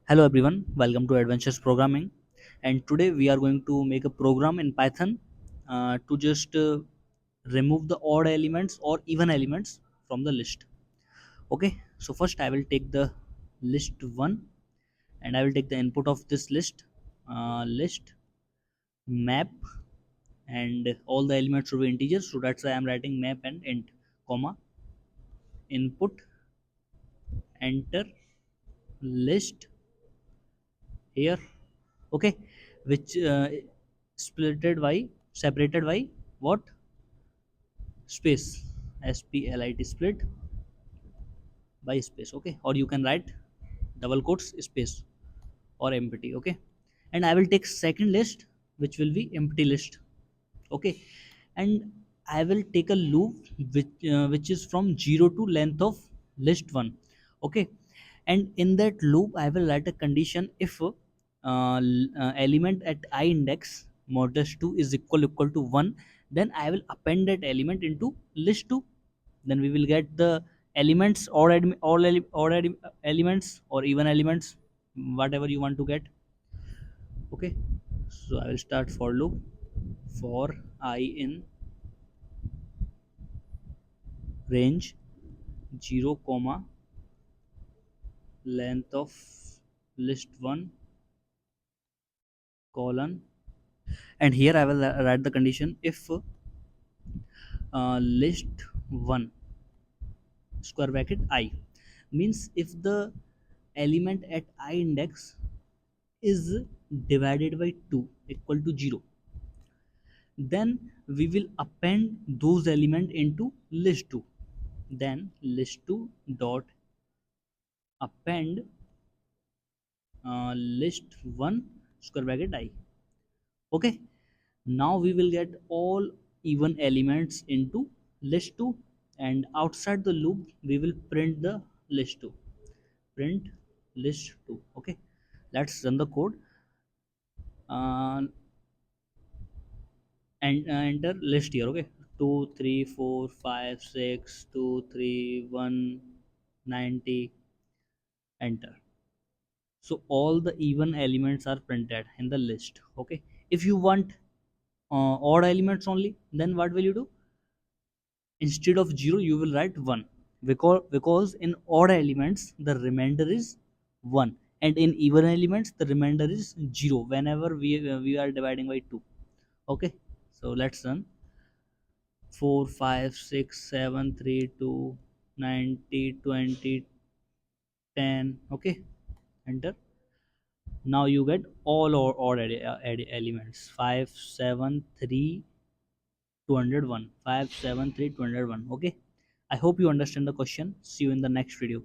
Hello everyone, welcome to Adventures Programming. And today we are going to make a program in Python to just remove the odd elements or even elements from the list. Okay, so first I will take the list 1 and I will take the input of this list map, and all the elements should be integers. So that's why I'm writing map and int, comma, input, enter, list here. Okay, which splitted by separated by what, space, split, split by space. Okay, or you can write double quotes space or empty. Okay, and I will take second list, which will be empty list. Okay, and I will take a loop which is from 0 to length of list 1. Okay, and in that loop I will write a condition if element at I index modulus 2 is equal to 1, then I will append that element into list 2. Then we will get the elements, elements or even elements, whatever you want to get. Okay, so I will start for loop for I in range 0 comma length of list 1 colon, and here I will write the condition if list 1 square bracket I means if the element at I index is divided by 2 equal to 0, then we will append those element into list 2. Then list 2 dot append list 1 square bracket I. Okay, now we will get all even elements into list 2, and outside the loop we will print the list 2, print list 2. Okay, let's run the code and enter list here. Okay, 2 3 4 5 6 2 3 1 90, enter. So all the even elements are printed in the list. Okay, if you want odd elements only, then what will you do? Instead of 0 you will write 1, because in odd elements the remainder is 1, and in even elements the remainder is 0 whenever we are dividing by 2. Okay, so let's run 4 5 6 7 3 2 90 20 10. Okay, enter. Now you get all odd elements 5 7 3 201, 5 7 3 201. Okay, I hope you understand the question. See you in the next video.